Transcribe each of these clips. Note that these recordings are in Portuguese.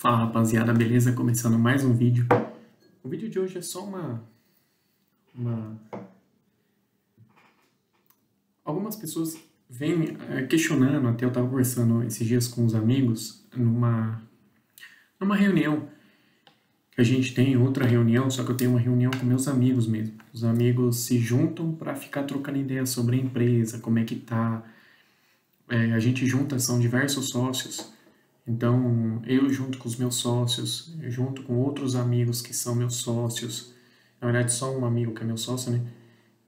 Fala rapaziada, beleza? Começando mais um vídeo. O vídeo de hoje é só Algumas pessoas vêm questionando, até eu estava conversando esses dias com os amigos, numa reunião que a gente tem, outra reunião, só que eu tenho uma reunião com meus amigos mesmo. Os amigos se juntam para ficar trocando ideias sobre a empresa, como é que tá. A gente junta, são diversos sócios. Então, eu junto com os meus sócios, junto com outros amigos que são meus sócios, na verdade só um amigo que é meu sócio, né?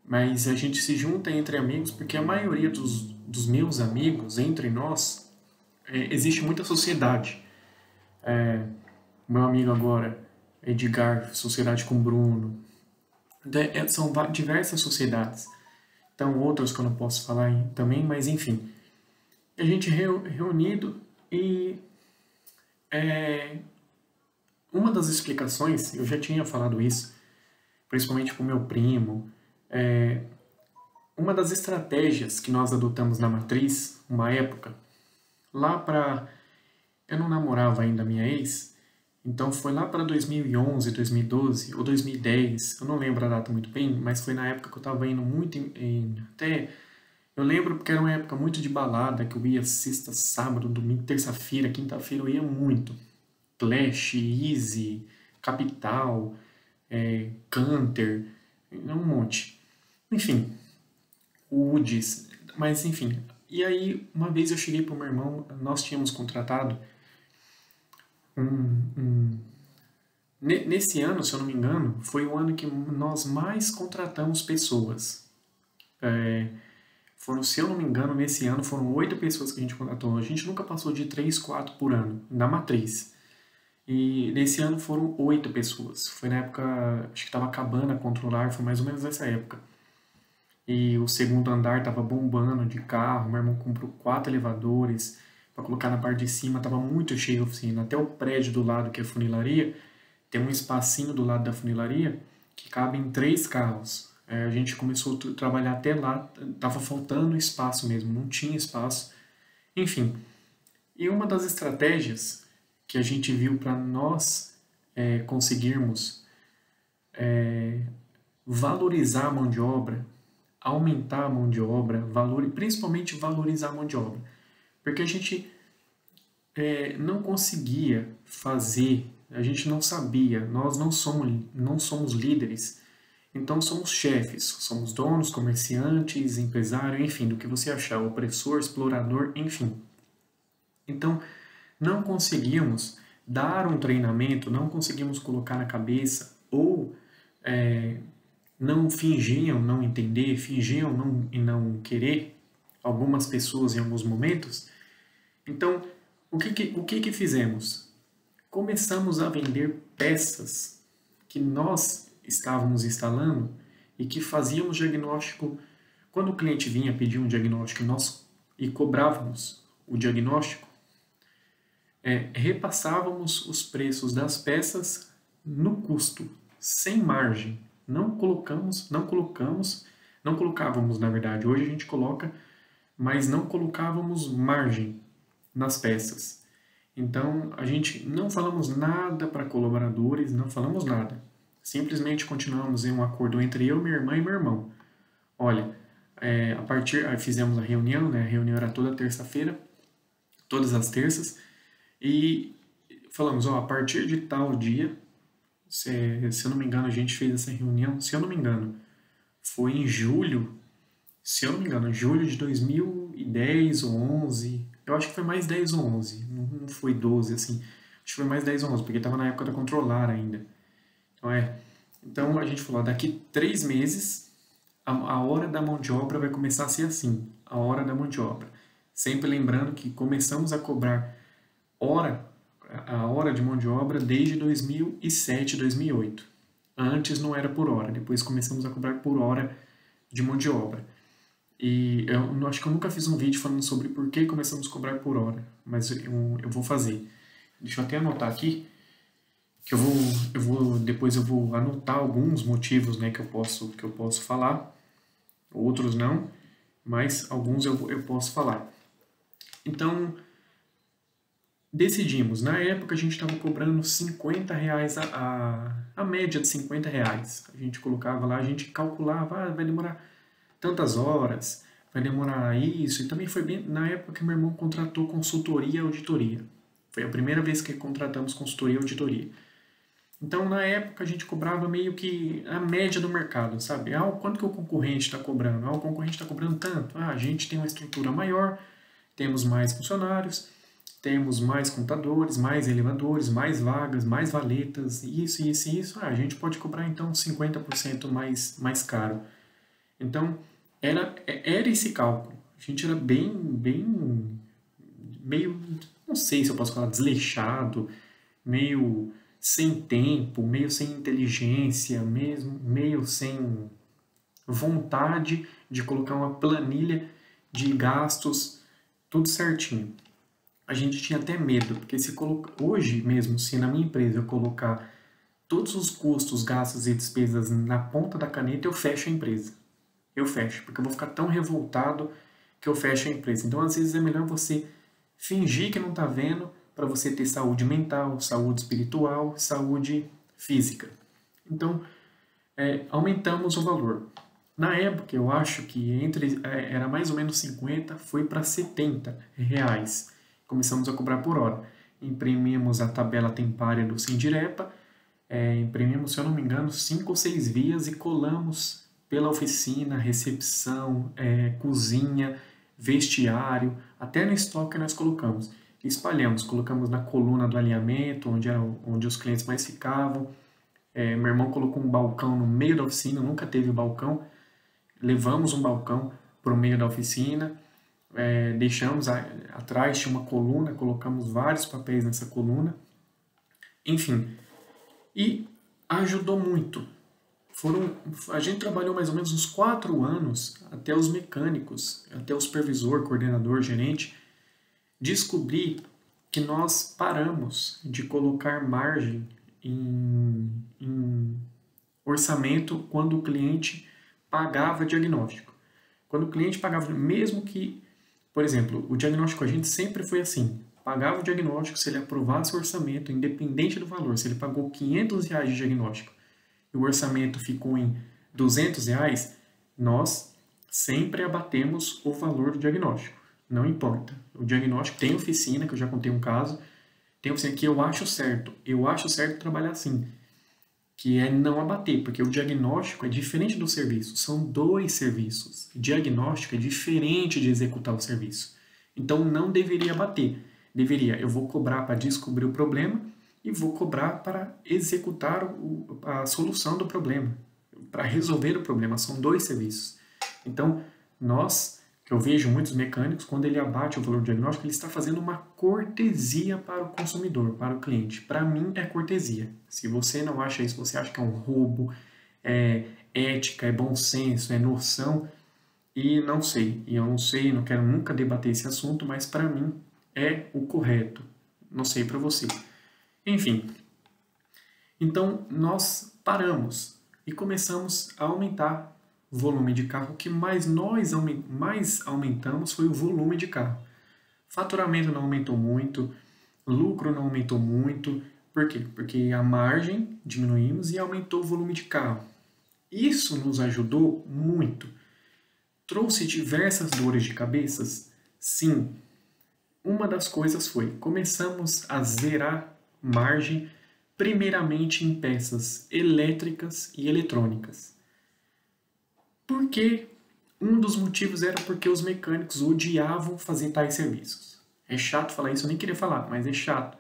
Mas a gente se junta entre amigos porque a maioria dos meus amigos, entre nós, existe muita sociedade. O meu amigo agora, Edgar, sociedade com Bruno. São diversas sociedades. Então, outras que eu não posso falar também, mas enfim. A gente reunido e uma das explicações, eu já tinha falado isso, principalmente com meu primo, uma das estratégias que nós adotamos na Matriz, uma época, lá para... Eu não namorava ainda a minha ex, então foi lá para 2011, 2012 ou 2010, eu não lembro a data muito bem, mas foi na época que eu estava indo muito até... Eu lembro porque era uma época muito de balada, que eu ia sexta, sábado, domingo, terça-feira, quinta-feira, eu ia muito. Clash, Easy, Capital, Canter, um monte. Enfim, o Udis, mas enfim. E aí, uma vez eu cheguei pro meu irmão, nós tínhamos contratado Nesse ano, se eu não me engano, foi o ano que nós mais contratamos pessoas. Se eu não me engano, nesse ano foram 8 pessoas que a gente contratou. A gente nunca passou de 3, 4 por ano, na matriz. E nesse ano foram 8 pessoas. Foi na época, acho que estava acabando a Controlar, foi mais ou menos nessa época. E o segundo andar estava bombando de carro, meu irmão comprou 4 elevadores para colocar na parte de cima, estava muito cheio a oficina. Até o prédio do lado, que é a funilaria, tem um espacinho do lado da funilaria que cabem 3 carros. A gente começou a trabalhar até lá, estava faltando espaço mesmo, não tinha espaço. Enfim, e uma das estratégias que a gente viu para nós conseguirmos valorizar a mão de obra, aumentar a mão de obra, principalmente valorizar a mão de obra. Porque a gente não conseguia fazer, a gente não sabia, nós não somos líderes, então somos chefes, somos donos, comerciantes, empresário, enfim, do que você achar, opressor, explorador, enfim. Então, não conseguimos dar um treinamento, não conseguimos colocar na cabeça, ou não fingiam não entender, fingiam não querer, algumas pessoas em alguns momentos. Então, o que fizemos? Começamos a vender peças que nós estávamos instalando e que fazíamos diagnóstico. Quando o cliente vinha pedir um diagnóstico e cobrávamos o diagnóstico, repassávamos os preços das peças no custo, sem margem. Não colocávamos, na verdade, hoje a gente coloca, mas não colocávamos margem nas peças. Então, a gente não falamos nada para colaboradores, não falamos nada. Simplesmente continuamos em um acordo entre eu, minha irmã e meu irmão. Olha, fizemos a reunião, né? A reunião era toda terça-feira, todas as terças, e falamos, a partir de tal dia, se eu não me engano, a gente fez essa reunião, se eu não me engano, foi em julho, se eu não me engano, julho de 2010 ou 11, eu acho que foi mais 10 ou 11, não foi 12, assim, acho que foi mais 10 ou 11, porque estava na época da Controlar ainda. Então a gente falou, daqui 3 meses, a hora da mão de obra vai começar a ser assim, a hora da mão de obra. Sempre lembrando que começamos a cobrar a hora de mão de obra desde 2007, 2008. Antes não era por hora, depois começamos a cobrar por hora de mão de obra. E eu acho que eu nunca fiz um vídeo falando sobre por que começamos a cobrar por hora, mas eu vou fazer. Deixa eu até anotar aqui, que depois eu vou anotar alguns motivos, né, que eu posso falar, outros não, mas alguns eu posso falar. Então, decidimos, na época a gente estava cobrando R$ 50 a média de R$ 50. A gente colocava lá, a gente calculava, vai demorar tantas horas, vai demorar isso. E também foi bem na época que meu irmão contratou consultoria e auditoria. Foi a primeira vez que contratamos consultoria e auditoria. Então, na época, a gente cobrava meio que a média do mercado, sabe? Quanto que o concorrente está cobrando? O concorrente está cobrando tanto. A gente tem uma estrutura maior, temos mais funcionários, temos mais contadores, mais elevadores, mais vagas, mais valetas, isso, isso e isso. A gente pode cobrar, então, 50% mais caro. Então, era esse cálculo. A gente era meio, não sei se eu posso falar desleixado, meio sem tempo, meio sem inteligência, mesmo, meio sem vontade de colocar uma planilha de gastos tudo certinho. A gente tinha até medo, porque hoje mesmo, se na minha empresa eu colocar todos os custos, gastos e despesas na ponta da caneta, eu fecho a empresa. Eu fecho, porque eu vou ficar tão revoltado que eu fecho a empresa. Então, às vezes, é melhor você fingir que não está vendo para você ter saúde mental, saúde espiritual, saúde física. Então, aumentamos o valor. Na época, eu acho que era mais ou menos 50, foi para R$ 70. Começamos a cobrar por hora. Imprimimos a tabela tempária do Sindirepa, imprimimos, se eu não me engano, 5 ou 6 vias e colamos pela oficina, recepção, cozinha, vestiário, até no estoque nós colocamos. Espalhamos, colocamos na coluna do alinhamento, onde os clientes mais ficavam. Meu irmão colocou um balcão no meio da oficina, nunca teve balcão. Levamos um balcão para o meio da oficina, deixamos atrás, tinha uma coluna, colocamos vários papéis nessa coluna. Enfim, e ajudou muito. A gente trabalhou mais ou menos uns 4 anos até os mecânicos, até o supervisor, coordenador, gerente, descobrir que nós paramos de colocar margem em orçamento quando o cliente pagava diagnóstico. Quando o cliente pagava, mesmo que, por exemplo, o diagnóstico a gente sempre foi assim, pagava o diagnóstico se ele aprovasse o orçamento, independente do valor. Se ele pagou R$ 500 de diagnóstico e o orçamento ficou em R$ 200, nós sempre abatemos o valor do diagnóstico. Não importa. O diagnóstico tem oficina, que eu já contei um caso, tem oficina que eu acho certo. Eu acho certo trabalhar assim, que é não abater, porque o diagnóstico é diferente do serviço. São 2 serviços. Diagnóstico é diferente de executar o serviço. Então não deveria abater. Eu vou cobrar para descobrir o problema e vou cobrar para executar a solução do problema, para resolver o problema. São 2 serviços. Então, que eu vejo muitos mecânicos, quando ele abate o valor do diagnóstico, ele está fazendo uma cortesia para o consumidor, para o cliente. Para mim, é cortesia. Se você não acha isso, você acha que é um roubo, é ética, é bom senso, é noção, e não sei. E eu não sei, não quero nunca debater esse assunto, mas para mim é o correto. Não sei para você. Enfim, então nós paramos e começamos a aumentar o volume de carro. O que mais aumentamos foi o volume de carro. Faturamento não aumentou muito, lucro não aumentou muito. Por quê? Porque a margem diminuímos e aumentou o volume de carro. Isso nos ajudou muito. Trouxe diversas dores de cabeça? Sim. Uma das coisas foi, começamos a zerar margem, primeiramente em peças elétricas e eletrônicas. Por quê? Um dos motivos era porque os mecânicos odiavam fazer tais serviços. É chato falar isso, eu nem queria falar, mas é chato.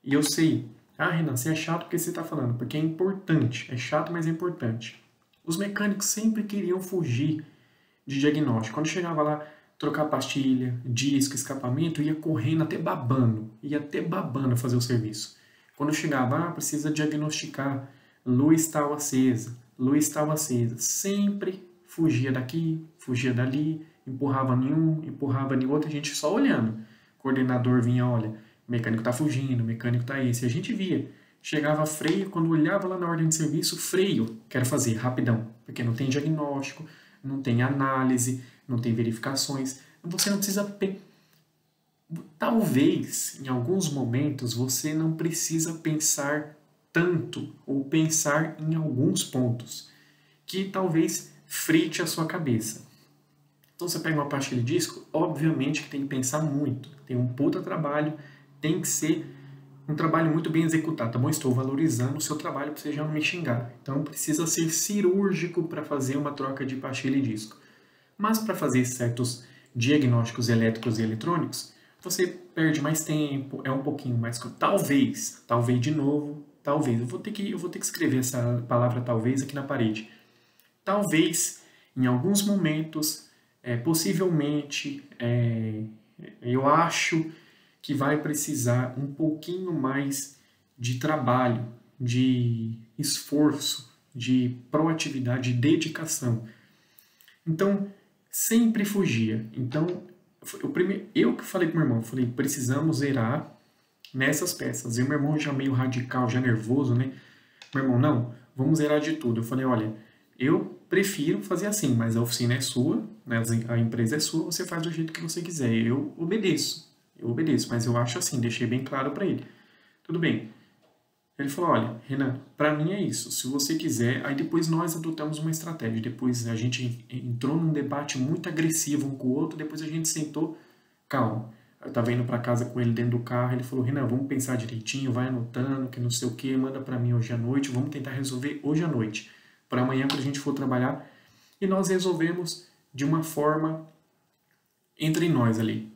E eu sei, Renan, você é chato porque você está falando, porque é importante. É chato, mas é importante. Os mecânicos sempre queriam fugir de diagnóstico. Quando chegava lá, trocar pastilha, disco, escapamento, ia correndo até babando fazer o serviço. Quando chegava, precisa diagnosticar, luz tal acesa, sempre fugia daqui, fugia dali, empurrava em um, empurrava em outro, a gente só olhando. O coordenador vinha, olha, o mecânico tá fugindo, o mecânico tá esse, a gente via. Chegava freio, quando olhava lá na ordem de serviço, freio, quero fazer, rapidão, porque não tem diagnóstico, não tem análise, não tem verificações, você não precisa Talvez, em alguns momentos, você não precisa pensar tanto ou pensar em alguns pontos que talvez frite a sua cabeça. Então você pega uma pastilha de disco, obviamente que tem que pensar muito, tem um puta trabalho, tem que ser um trabalho muito bem executado, tá bom? Estou valorizando o seu trabalho para você já não me xingar. Então precisa ser cirúrgico para fazer uma troca de pastilha de disco. Mas para fazer certos diagnósticos elétricos e eletrônicos, você perde mais tempo, é um pouquinho mais... talvez de novo, talvez. Eu vou ter que escrever essa palavra talvez aqui na parede. Talvez, em alguns momentos, possivelmente, eu acho que vai precisar um pouquinho mais de trabalho, de esforço, de proatividade, de dedicação. Então, sempre fugia. Então, eu que falei pro meu irmão, falei, precisamos zerar nessas peças. E o meu irmão já meio radical, já nervoso, né? Meu irmão, não, vamos zerar de tudo. Eu falei, olha, eu prefiro fazer assim, mas a oficina é sua, né? A empresa é sua, você faz do jeito que você quiser. Eu obedeço, mas eu acho assim, deixei bem claro para ele. Tudo bem. Ele falou, olha, Renan, para mim é isso. Se você quiser, aí depois nós adotamos uma estratégia. Depois a gente entrou num debate muito agressivo um com o outro, depois a gente sentou, calma. Eu tava indo para casa com ele dentro do carro, ele falou, Renan, vamos pensar direitinho, vai anotando, que não sei o que, manda para mim hoje à noite, vamos tentar resolver hoje à noite, para amanhã quando a gente for trabalhar. E nós resolvemos de uma forma entre nós ali.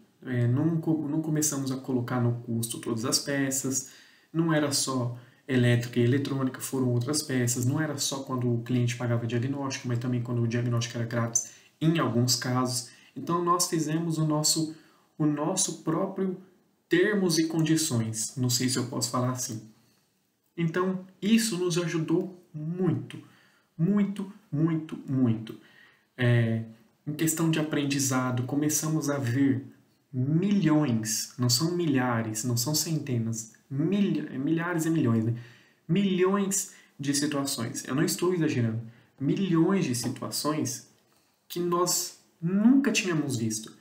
Não começamos a colocar no custo todas as peças, não era só elétrica e eletrônica, foram outras peças, não era só quando o cliente pagava diagnóstico, mas também quando o diagnóstico era grátis em alguns casos. Então nós fizemos o nosso próprio termos e condições, não sei se eu posso falar assim. Então isso nos ajudou muito, muito, muito, muito. Em questão de aprendizado, começamos a ver milhões, não são milhares, não são centenas, milhares e milhões, né? Milhões de situações. Eu não estou exagerando. Milhões de situações que nós nunca tínhamos visto.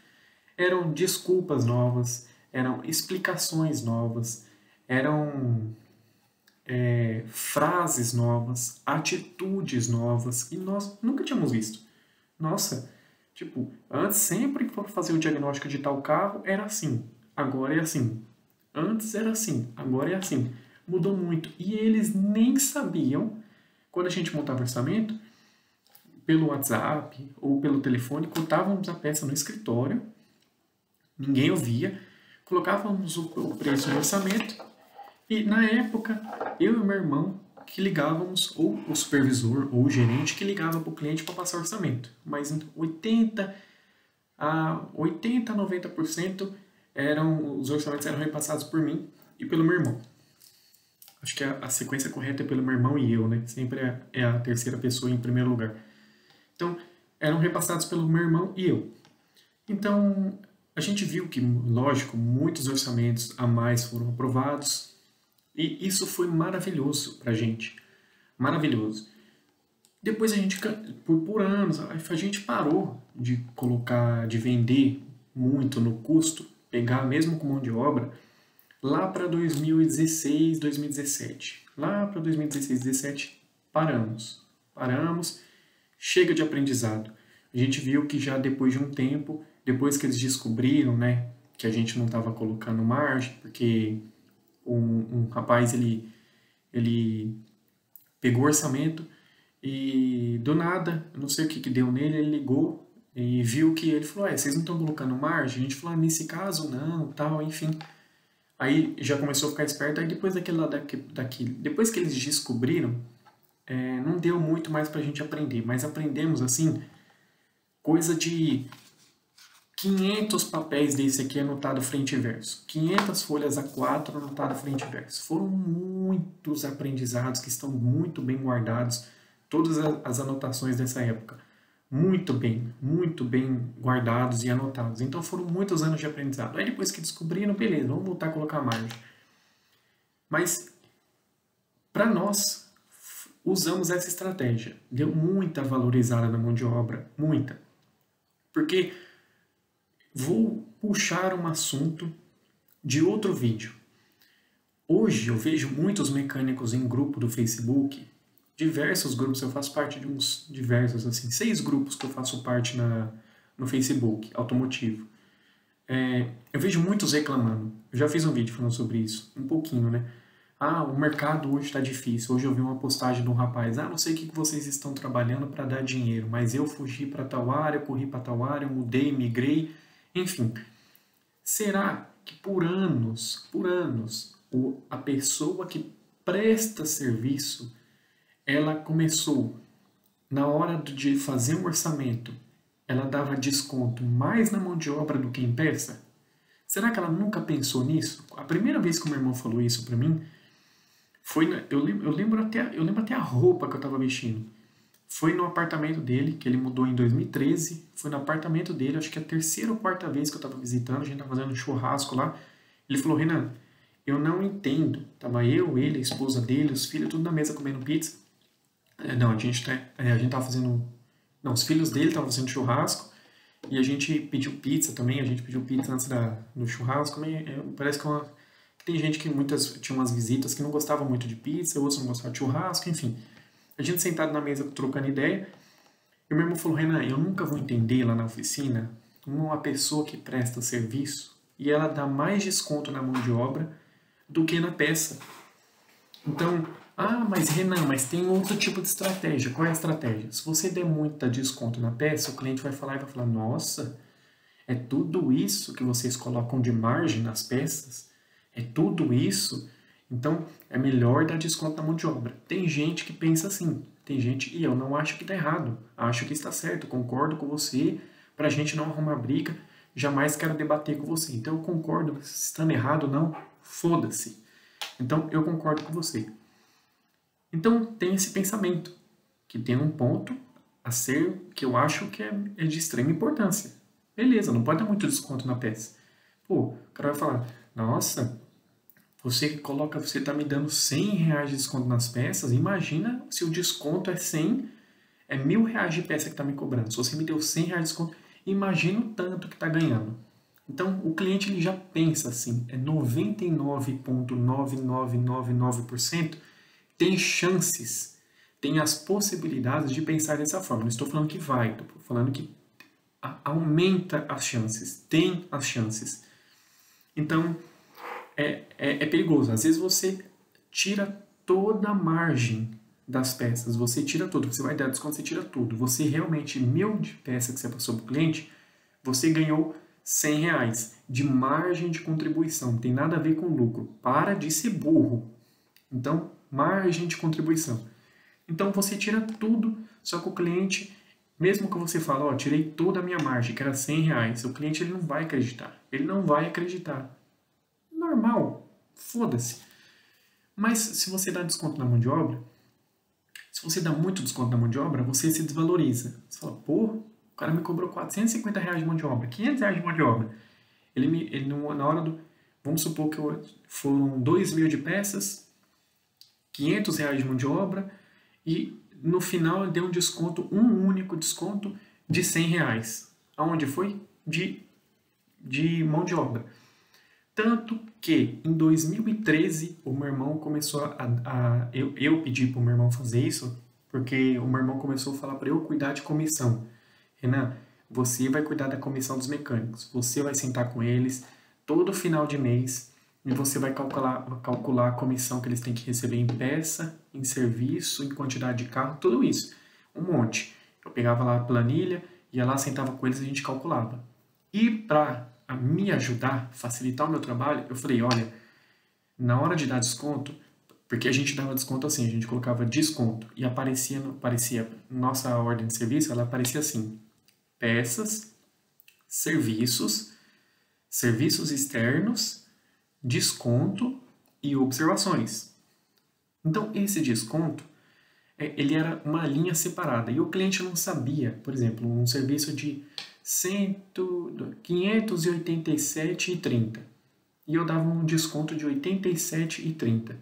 Eram desculpas novas, eram explicações novas, eram frases novas, atitudes novas que nós nunca tínhamos visto. Nossa, tipo, antes sempre que for fazer o diagnóstico de tal carro era assim, agora é assim. Antes era assim, agora é assim. Mudou muito. E eles nem sabiam, quando a gente montava orçamento, pelo WhatsApp ou pelo telefone, contávamos a peça no escritório, ninguém ouvia, colocávamos o preço no orçamento e, na época, eu e meu irmão que ligávamos, ou o supervisor ou o gerente que ligava para o cliente para passar orçamento. Mas 80 a 90% os orçamentos eram repassados por mim e pelo meu irmão. Acho que a sequência correta é pelo meu irmão e eu, né? Sempre é a terceira pessoa em primeiro lugar. Então, eram repassados pelo meu irmão e eu. Então, a gente viu que, lógico, muitos orçamentos a mais foram aprovados e isso foi maravilhoso pra gente. Maravilhoso. Depois a gente, por anos, a gente parou de colocar, de vender muito no custo, pegar mesmo com mão de obra, lá para 2016, 2017. Lá para 2016, 2017, paramos. Paramos, chega de aprendizado. A gente viu que já depois de um tempo, depois que eles descobriram, né, que a gente não estava colocando margem, porque um rapaz, ele pegou o orçamento e do nada, eu não sei o que deu nele, ele ligou e viu que ele falou, vocês não estão colocando margem? A gente falou, nesse caso não, tal, enfim. Aí já começou a ficar esperto, aí depois depois que eles descobriram, não deu muito mais pra gente aprender, mas aprendemos assim, coisa de 500 papéis desse aqui anotado frente e verso, 500 folhas A4 anotado frente e verso. Foram muitos aprendizados que estão muito bem guardados, todas as anotações dessa época. Muito bem guardados e anotados. Então foram muitos anos de aprendizado. Aí depois que descobriram, beleza, vamos voltar a colocar margem. Mas, para nós, usamos essa estratégia. Deu muita valorizada na mão de obra, muita. Porque Vou puxar um assunto de outro vídeo. Hoje eu vejo muitos mecânicos em grupo do Facebook, diversos grupos, eu faço parte de uns diversos, assim, 6 grupos que eu faço parte no Facebook, automotivo. Eu vejo muitos reclamando. Eu já fiz um vídeo falando sobre isso, um pouquinho, né? Ah, o mercado hoje está difícil. Hoje eu vi uma postagem de um rapaz. Ah, não sei o que vocês estão trabalhando para dar dinheiro, mas eu fugi para tal área, corri para tal área, mudei, migrei, enfim. Será que por anos, a pessoa que presta serviço, ela começou, na hora de fazer um orçamento, ela dava desconto mais na mão de obra do que em peça? Será que ela nunca pensou nisso? A primeira vez que o meu irmão falou isso para mim, eu lembro até a roupa que eu estava vestindo. Foi no apartamento dele, que ele mudou em 2013. Foi no apartamento dele, acho que é a terceira ou quarta vez que eu estava visitando. A gente estava fazendo um churrasco lá. Ele falou: Renan, eu não entendo. Tava eu, ele, a esposa dele, os filhos, tudo na mesa comendo pizza. Não, a gente tava fazendo. Não, os filhos dele estavam fazendo churrasco. E a gente pediu pizza também. A gente pediu pizza antes do churrasco. Parece que tem gente que tinha umas visitas que não gostavam muito de pizza, outros não gostavam de churrasco, enfim. A gente sentado na mesa trocando ideia, e o meu irmão falou: Renan, eu nunca vou entender lá na oficina uma pessoa que presta serviço e ela dá mais desconto na mão de obra do que na peça. Então, mas Renan, mas tem outro tipo de estratégia. Qual é a estratégia? Se você der muito desconto na peça, o cliente vai falar e vai falar: nossa, é tudo isso que vocês colocam de margem nas peças? É tudo isso? Então, é melhor dar desconto na mão de obra. Tem gente que pensa assim. Tem gente, e eu não acho que está errado. Acho que está certo. Concordo com você. Para a gente não arrumar briga, jamais quero debater com você. Então, eu concordo. Se estando errado ou não, foda-se. Então, eu concordo com você. Então, tem esse pensamento, que tem um ponto a ser, que eu acho que é de extrema importância. Beleza, não pode dar muito desconto na peça. Pô, o cara vai falar: nossa, você tá me dando R$ 100 de desconto nas peças, imagina se o desconto é 100, é R$ 1.000 de peça que tá me cobrando. Se você me deu R$ 100 de desconto, imagina o tanto que tá ganhando. Então, o cliente ele já pensa assim, 99,9999% tem chances, tem as possibilidades de pensar dessa forma. Não estou falando que vai, estou falando que aumenta as chances, tem as chances. Então, é perigoso. Às vezes você tira toda a margem das peças, você tira tudo. Você vai dar desconto, você tira tudo. Você realmente, de peça que você passou para o cliente, você ganhou R$ 100 de margem de contribuição. Não tem nada a ver com lucro. Para de ser burro. Então, margem de contribuição. Então você tira tudo, só que o cliente, mesmo que você fale: ó, tirei toda a minha margem, que era R$ 100, o cliente ele não vai acreditar. Ele não vai acreditar. Normal, foda-se. Mas se você dá desconto na mão de obra, se você dá muito desconto na mão de obra, você se desvaloriza. Você fala: pô, o cara me cobrou R$ 450 de mão de obra, R$ 500 de mão de obra. Na hora do... Vamos supor que foram 2.000 de peças, R$ 500 de mão de obra, e no final ele deu um desconto, um único desconto de R$ 100. Aonde foi? De mão de obra. Tanto que em 2013 o meu irmão começou eu pedi para o meu irmão fazer isso, porque o meu irmão começou a falar para eu cuidar de comissão. Renan, você vai cuidar da comissão dos mecânicos, você vai sentar com eles todo final de mês e você vai calcular a comissão que eles têm que receber em peça, em serviço, em quantidade de carro, tudo isso. Um monte. Eu pegava lá a planilha, ia lá, sentava com eles e a gente calculava. E para me ajudar, facilitar o meu trabalho, eu falei: olha, na hora de dar desconto, porque a gente dava desconto assim, a gente colocava desconto e aparecia nossa ordem de serviço, ela aparecia assim: peças, serviços externos, desconto e observações. Então, esse desconto, ele era uma linha separada e o cliente não sabia. Por exemplo, um serviço de 587,30 e eu dava um desconto de 87,30.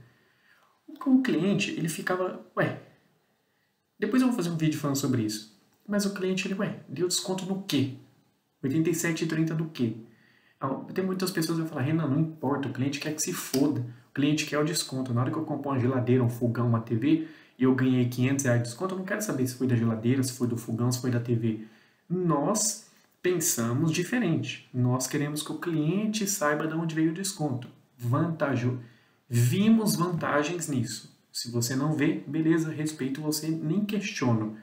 O cliente, ele ficava: ué, depois eu vou fazer um vídeo falando sobre isso. Mas o cliente, ele: ué, deu desconto no quê? 87,30 do quê? Tem muitas pessoas que vão falar, Renan, não importa, o cliente quer que se foda. O cliente quer o desconto. Na hora que eu compro uma geladeira, um fogão, uma TV, e eu ganhei R$ 500 de desconto, eu não quero saber se foi da geladeira, se foi do fogão, se foi da TV. Nós pensamos diferente. Nós queremos que o cliente saiba de onde veio o desconto. Vimos vantagens nisso. Se você não vê, beleza, respeito você, nem questiono.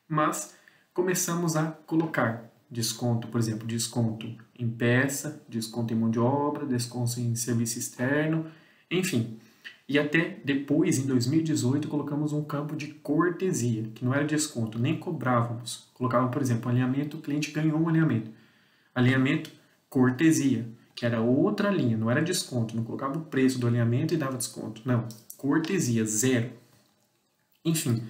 Mas começamos a colocar desconto, por exemplo, desconto em peça, desconto em mão de obra, desconto em serviço externo, enfim. E até depois, em 2018, colocamos um campo de cortesia, que não era desconto, nem cobrávamos. Colocava, por exemplo, alinhamento, o cliente ganhou um alinhamento. Alinhamento, cortesia, que era outra linha, não era desconto, não colocava o preço do alinhamento e dava desconto. Não, cortesia, zero. Enfim,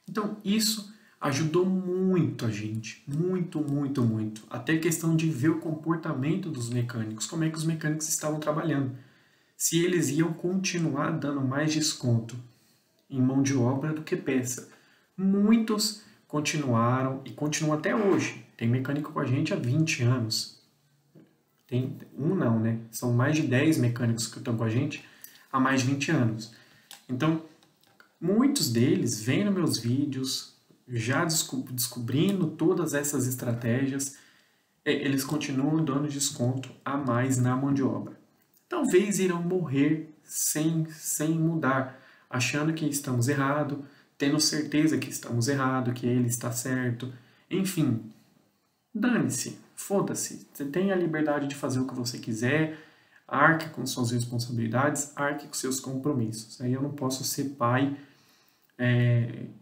então isso ajudou muito a gente, muito, muito, muito. Até a questão de ver o comportamento dos mecânicos, como é que os mecânicos estavam trabalhando. Se eles iam continuar dando mais desconto em mão de obra do que peça. Muitos continuaram e continuam até hoje. Tem mecânico com a gente há 20 anos. Tem um não, né? São mais de 10 mecânicos que estão com a gente há mais de 20 anos. Então, muitos deles vêm nos meus vídeos, já descobrindo todas essas estratégias, eles continuam dando desconto a mais na mão de obra. Talvez irão morrer sem mudar, achando que estamos errados, tendo certeza que estamos errados, que ele está certo. Enfim, dane-se, foda-se. Você tem a liberdade de fazer o que você quiser, arque com suas responsabilidades, arque com seus compromissos. Aí eu não posso ser pai.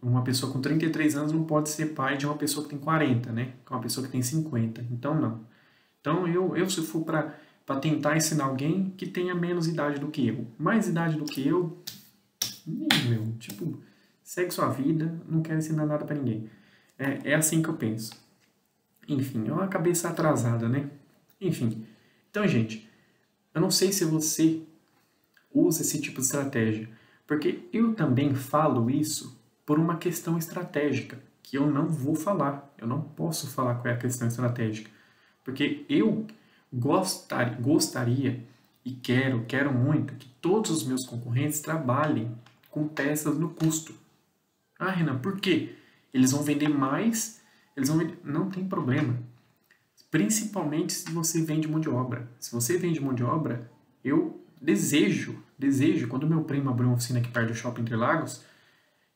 Uma pessoa com 33 anos não pode ser pai de uma pessoa que tem 40, né? Com uma pessoa que tem 50. Então, não. Então, eu se for para tentar ensinar alguém que tenha menos idade do que eu, mais idade do que eu, segue sua vida, não quero ensinar nada para ninguém. É assim que eu penso. Enfim, é uma cabeça atrasada, né? Enfim. Então, gente, eu não sei se você usa esse tipo de estratégia, porque eu também falo isso por uma questão estratégica, que eu não vou falar. Eu não posso falar qual é a questão estratégica. Porque eu gostaria e quero muito que todos os meus concorrentes trabalhem com peças no custo. Ah, Renan, por quê? Eles vão vender mais, não tem problema. Principalmente se você vende mão de obra. Se você vende mão de obra, eu desejo, quando meu primo abriu uma oficina aqui perto do Shopping Interlagos,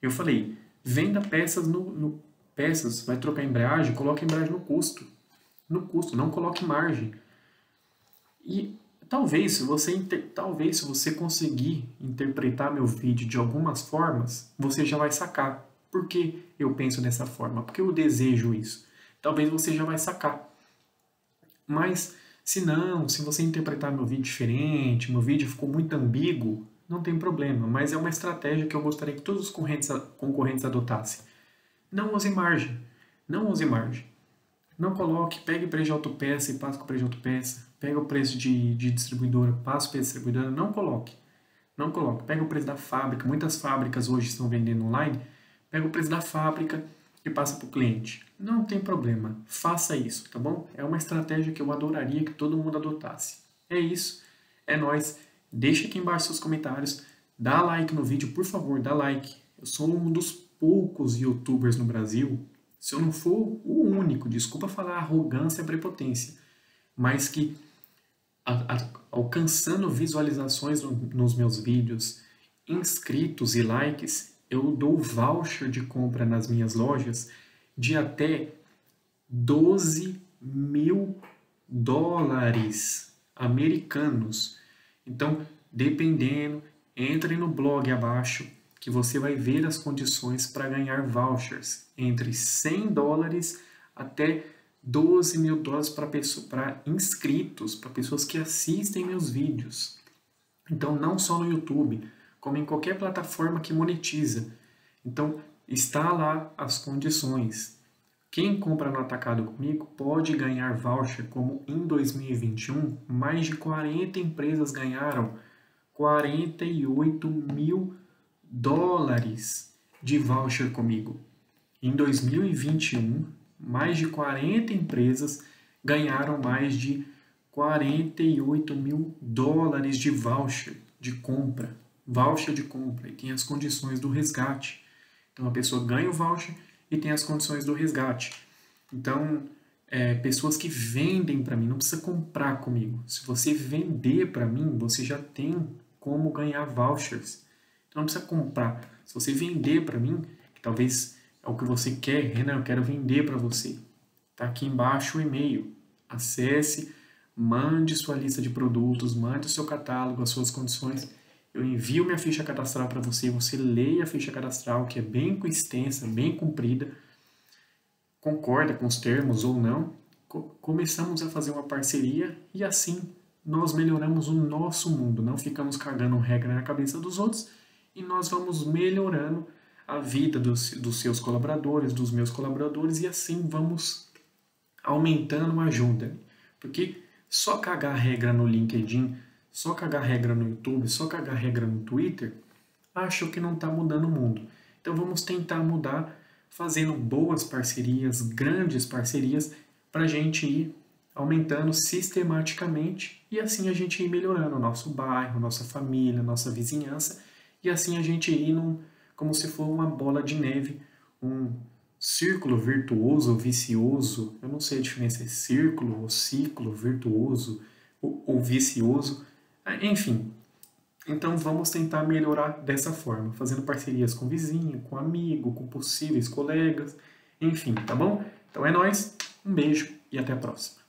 eu falei, venda peças peças, vai trocar embreagem, coloque embreagem no custo. No custo, não coloque margem. E talvez se você conseguir interpretar meu vídeo de algumas formas, você já vai sacar. Por que eu penso dessa forma? Porque eu desejo isso. Talvez você já vai sacar. Mas se você interpretar meu vídeo diferente, meu vídeo ficou muito ambíguo, não tem problema. Mas é uma estratégia que eu gostaria que todos os concorrentes adotassem. Não use margem. Não use margem. Não coloque, pegue o preço de autopeça e passe com o preço de autopeça. Pega o preço de distribuidora, passa o preço de distribuidora. Não coloque. Não coloque. Pega o preço da fábrica. Muitas fábricas hoje estão vendendo online. Pega o preço da fábrica e passa para o cliente. Não tem problema. Faça isso, tá bom? É uma estratégia que eu adoraria que todo mundo adotasse. É isso. É nóis. Deixa aqui embaixo seus comentários. Dá like no vídeo, por favor, dá like. Eu sou um dos poucos youtubers no Brasil, se eu não for o único, desculpa falar arrogância e prepotência, mas que alcançando visualizações nos meus vídeos, inscritos e likes, eu dou voucher de compra nas minhas lojas de até $12 mil americanos. Então, dependendo, entre no blog abaixo que você vai ver as condições para ganhar vouchers entre $100 até $12 mil para inscritos, para pessoas que assistem meus vídeos. Então, não só no YouTube, como em qualquer plataforma que monetiza. Então, está lá as condições. Quem compra no atacado comigo pode ganhar voucher, como em 2021, mais de 40 empresas ganharam $48 mil de voucher comigo. Em 2021, mais de 40 empresas ganharam mais de 48 mil dólares de voucher de compra. Voucher de compra, e tem as condições do resgate. Então a pessoa ganha o voucher e tem as condições do resgate. Então, pessoas que vendem para mim, não precisa comprar comigo. Se você vender para mim, você já tem como ganhar vouchers. Então não precisa comprar. Se você vender para mim, que talvez é o que você quer, Renan, eu quero vender para você. Está aqui embaixo o e-mail. Acesse, mande sua lista de produtos, mande o seu catálogo, as suas condições. Eu envio minha ficha cadastral para você, você leia a ficha cadastral, que é bem extensa, bem comprida, concorda com os termos ou não, começamos a fazer uma parceria e assim nós melhoramos o nosso mundo, não ficamos cagando regra na cabeça dos outros e nós vamos melhorando a vida dos seus colaboradores, dos meus colaboradores e assim vamos aumentando a ajuda. Porque só cagar regra no LinkedIn, só cagar regra no YouTube, só cagar regra no Twitter, acho que não está mudando o mundo. Então vamos tentar mudar fazendo boas parcerias, grandes parcerias, para a gente ir aumentando sistematicamente e assim a gente ir melhorando o nosso bairro, nossa família, nossa vizinhança e assim a gente ir como se for uma bola de neve, um círculo virtuoso ou vicioso, eu não sei a diferença, é círculo ou ciclo virtuoso ou vicioso, enfim. Então vamos tentar melhorar dessa forma, fazendo parcerias com vizinho, com amigo, com possíveis colegas, enfim, tá bom? Então é nóis, um beijo e até a próxima.